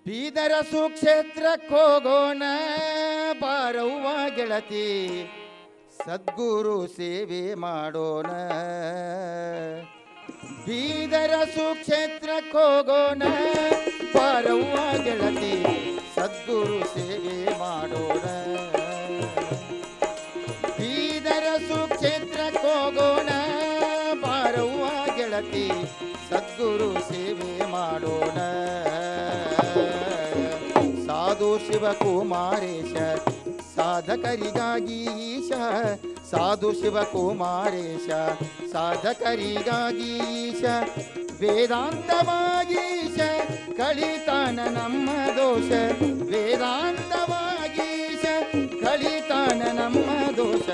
ಬೀದರ ಸುಕ್ಷೇತ್ರಕ್ಕೆ ಹೋಗೋಣ ಬಾರವ್ವ ಗೆಳತಿ, ಸದ್ಗುರು ಸೇವೆ ಮಾಡೋಣ. ಬೀದರ ಸುಕ್ಷೇತ್ರಕ್ಕೆ ಹೋಗೋಣ ಬಾರವ್ವ ಗೆಳತಿ, ಸದ್ಗುರು ಸೇವೆ ಮಾಡೋಣ. ಬೀದರ ಸುಕ್ಷೇತ್ರಕ್ಕೆ ಹೋಗೋಣ ಬಾರವ್ವ ಗೆಳತಿ, ಸದ್ಗುರು ಸೇವೆ ಮಾಡೋಣ. ಸಾಧು ಶಿವಕುಮಾರೇಶ ಸಾಧಕರಿಗಾಗಿ ಈಶ, ಸಾಧು ಶಿವಕುಮಾರೇಶ ಸಾಧಕರಿಗಾಗಿ ಈಶ, ವೇದಾಂತವಾಗೀಶ ಕಳಿತಾನ ನಮ್ಮ ದೋಷ, ವೇದಾಂತವಾಗೀಶ ಕಳಿತಾನ ನಮ್ಮ ದೋಷ.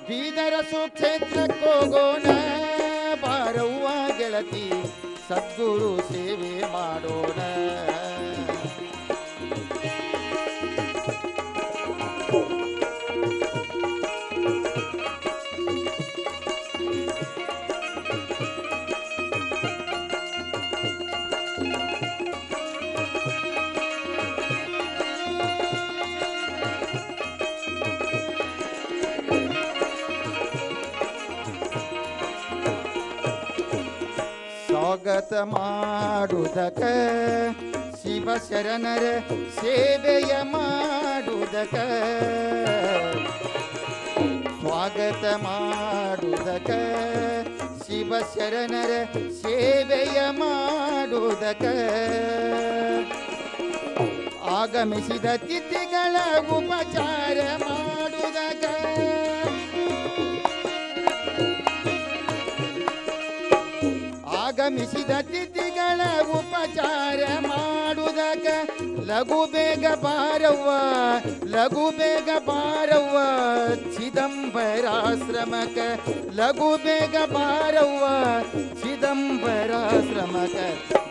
ಬೀದರ ಸುಕ್ಷೇತ್ರಕ್ಕೆ ಹೋಗೋಣ ಬಾರವ್ವ ಗೆಳತಿ, ಸದ್ಗುರು ಸೇವೆ ಮಾಡೋಣ. ಸ್ವಾಗತ ಮಾಡುವುದಕ ಶಿವಶರಣರ ಸೇವೆಯ ಮಾಡುವುದಕ, ಸ್ವಾಗತ ಮಾಡುವುದಕ ಶಿವಶರಣರ ಸೇವೆಯ ಮಾಡುವುದಕ. ಆಗಮಿಸಿದ ತಿಥಿಗಳ ಉಪಚಾರ ಮಾಡುವುದಕ, ಆಗಮಿಸಿದ ತಿಥಿಗಳ ಉಪಚಾರ ಮಾಡುವುದಕ. ಲಘು ಬೇಗ ಬಾರವ್ವ, ಲಘು ಬೇಗ ಬಾರವ್ವ ಚಿದಂಬರಾಶ್ರಮಕ, ಲಘು ಬೇಗ ಬಾರವ್ವ ಚಿದಂಬರಾಶ್ರಮಕ.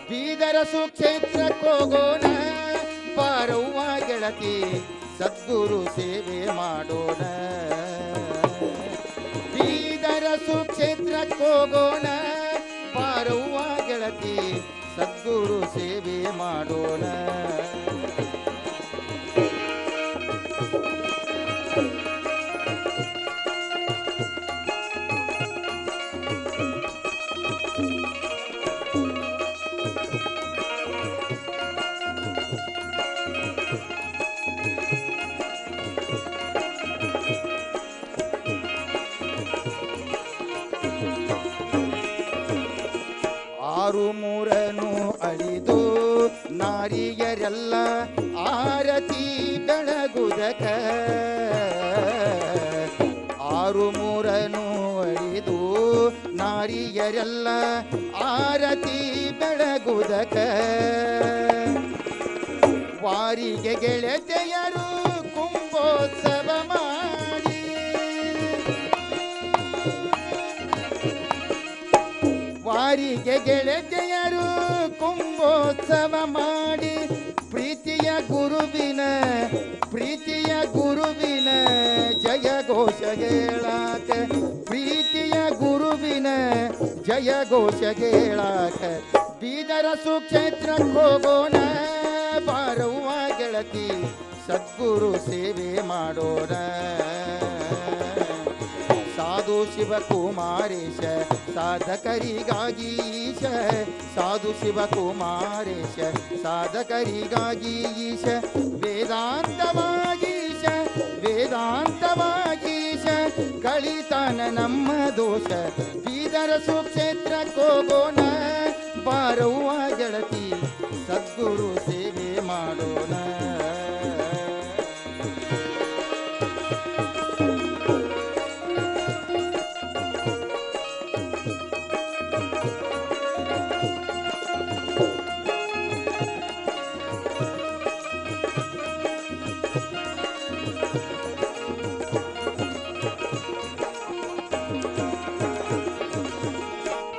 ಬೀದರ ಸುಕ್ಷೇತ್ರಕ್ಕೆ ಹೋಗೋಣ ಬಾರವ್ವ ಗೆಳತಿ, ಸದ್ಗುರು ಸೇವೆ ಮಾಡೋಣ. ಬೀದರ ಸುಕ್ಷೇತ್ರಕ್ಕೆ ಹೋಗೋಣ ಬಾರವ್ವ ಗೆಳತಿ, ಸದ್ಗುರು ಸೇವೆ ಮಾಡೋಣ. ಆರು ಮೂರನು ಅಳಿದು ನಾರಿಯರೆಲ್ಲ ಆರತಿ ಬೆಳಗುದಕ, ಆರು ಮೂರನು ಅಳಿದು ನಾರಿಯರೆಲ್ಲ ಆರತಿ ಬೆಳಗುದಕ. ವಾರಿಗೆ ಗೆಳತಿಯರು ಕುಂಭೋತ್ಸವ ಮಾಡಿ, ವಾರಿಗೆ ಗೆಳತಿಯರು ಕುಂಭೋತ್ಸವ ಮಾಡಿ, ಪ್ರೀತಿಯ ಗುರುವಿನ ಪ್ರೀತಿಯ ಗುರುವಿನ ಜಯ ಘೋಷ ಹೇಳಾಕ, ಪ್ರೀತಿಯ ಗುರುವಿನ ಜಯ ಘೋಷ ಹೇಳಾಕ. ಬೀದರ ಸುಕ್ಷೇತ್ರಕ್ಕೆ ಹೋಗೋಣ ಬಾರವ್ವ ಗೆಳತಿ, ಸದ್ಗುರು ಸೇವೆ ಮಾಡೋಣ. ಸಾಧು ಶಿವಕುಮಾರೇಶ ಸಾಧಕರಿಗಾಗಿ ಈಶ, ಸಾಧು ಶಿವಕುಮಾರೇಶ ಸಾಧಕರಿಗಾಗಿ ಈಶ, ವೇದಾಂತವಾಗೀಶ ವೇದಾಂತವಾಗೀಶ ಕಳಿತಾನ ನಮ್ಮ ದೋಷ. ಬೀದರ ಸುಕ್ಷೇತ್ರಕ್ಕೆ ಹೋಗೋಣ ಬಾರವ್ವ ಗೆಳತಿ, ಸದ್ಗುರು ಸೇವೆ ಮಾಡೋಣ.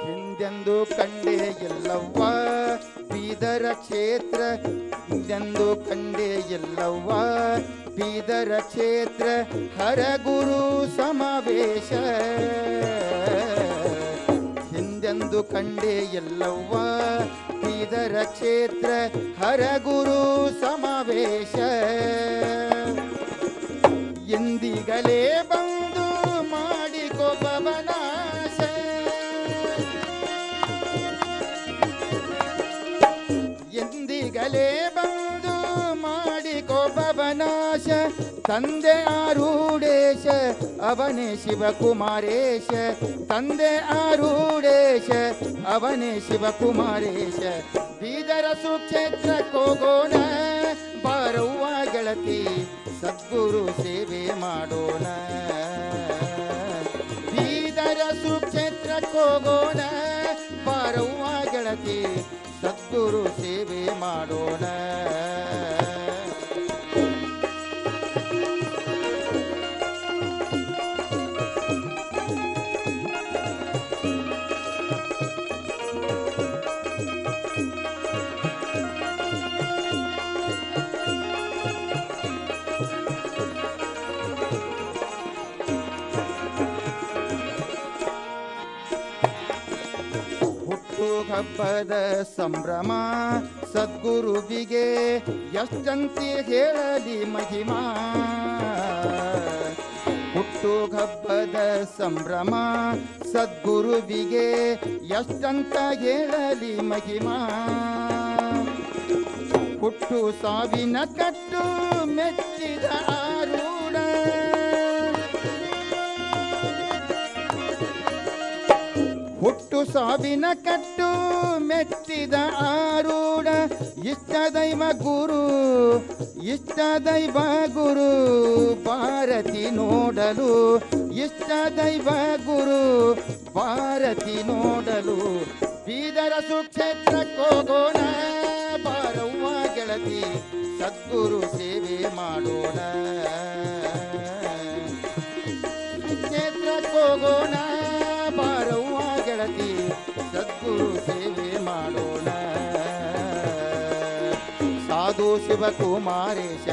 ಹಿಂದೆಂದು ಕಂಡೇ ಇಲ್ಲವ್ವ ಬೀದರ ಕ್ಷೇತ್ರ, ಹಿಂದೆಂದು ಕಂಡೇ ಇಲ್ಲವ್ವ ಬೀದರ ಕ್ಷೇತ್ರ ಹರಗುರು ಸಮಾವೇಶ. ಹಿಂದೆಂದು ಕಂಡೇ ಇಲ್ಲವ್ವ ಬೀದರ ಕ್ಷೇತ್ರ ಹರಗುರು ಸಮಾವೇಶ ಎಂದಿಗಲೇ ಬಂದು ಮಾಡಿಕೋ ಪವನಾಶ ಎಂದಿಗಲೇ ಬಂದು ಮಾಡಿಕೋ ಪವನಾಶ ತಂದೆ ಆರೂಢೇಶ ಅವನೇ ಶಿವಕುಮಾರೇಶ ತಂದೆ ಆರೂಢೇಶ ಅವನೇ ಶಿವಕುಮಾರೇಶ ಬೀದರ ಸುಕ್ಷೇತ್ರಕ್ಕೋಗೋಣ ಬಾರವ್ವ ಗೆಳತಿ ಸದ್ಗುರು ಸೇವೆ ಮಾಡೋಣ ಬೀದರ ಸುಕ್ಷೇತ್ರಕ್ಕೋಗೋಣ ಬಾರವ್ವ ಗೆಳತಿ ಸದ್ಗುರು ಸೇವೆ ಮಾಡೋಣ ಹಬ್ಬದ ಸಂಭ್ರಮ ಸದ್ಗುರುವಿಗೆ ಎಷ್ಟಂತೆ ಹೇಳಲಿ ಮಹಿಮಾ ಹುಟ್ಟು ಹಬ್ಬದ ಸಂಭ್ರಮ ಸದ್ಗುರುವಿಗೆ ಎಷ್ಟಂತ ಹೇಳಲಿ ಮಹಿಮಾ ಹುಟ್ಟು ಸಾವಿನ ಕಟ್ಟು ಮೆಚ್ಚಿದ ಆರೂಢ ಹುಟ್ಟು ಸಾವಿನ ಕಟ್ಟು ಮೆಚ್ಚಿದ ಆರೂಢ ಇಷ್ಟ ದೈವ ಗುರು ಭಾರತಿ ನೋಡಲು ಇಷ್ಟ ದೈವ ಗುರು ಭಾರತಿ ನೋಡಲು ಬೀದರ ಸುಕ್ಷೇತ್ರಕ್ಕೋಗೋಣ ಬಾರವ್ವ ಗೆಳತಿ ಸದ್ಗುರು ಸೇವೆ ಮಾಡೋಣ ಸುಕ್ಷೇತ್ರಕ್ಕೋಗೋಣ ಬಾರವ್ವ ಗೆಳತಿ ಸದ್ಗುರು ಸೇವೆ ಮಾಡೋಣ ಸಾಧು ಶಿವಕುಮಾರೇಶ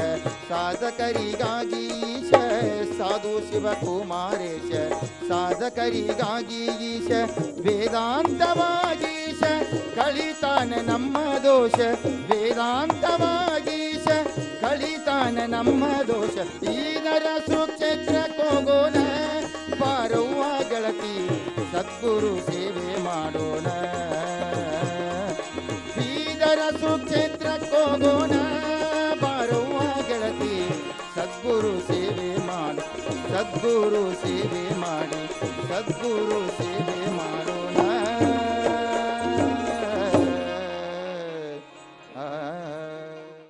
ಸಾಧಕರಿಗಾಗಿ ಈಶ ಸಾಧು ಶಿವಕುಮಾರೇಶ ಸಾಧಕರಿಗಾಗಿ ಈಶ ವೇದಾಂತವಾಗೀಶ ಕಳಿತಾನ ನಮ್ಮ ದೋಷ ವೇದಾಂತವಾಗೀಶ ಕಳಿತಾನ ನಮ್ಮ ದೋಷ ಬೀದರ ಸುಕ್ಷೇತ್ರಕ್ಕೋಗೋಣ ಬಾರವ್ವ ಗೆಳತಿ ಸದ್ಗುರು ಸೇವೆ ಮಾಡೋಣ ಬೀದರ ಸುಕ್ಷೇತ್ರಕ್ಕೋಗೋಣ ಬಾರವ್ವ ಗೆಳತಿ ಸದ್ಗುರು ಸೇವೆ ಮಾಡು ಸದ್ಗುರು ಸೇವೆ ಮಾಡಿ ಸದ್ಗುರು ಸೇವೆ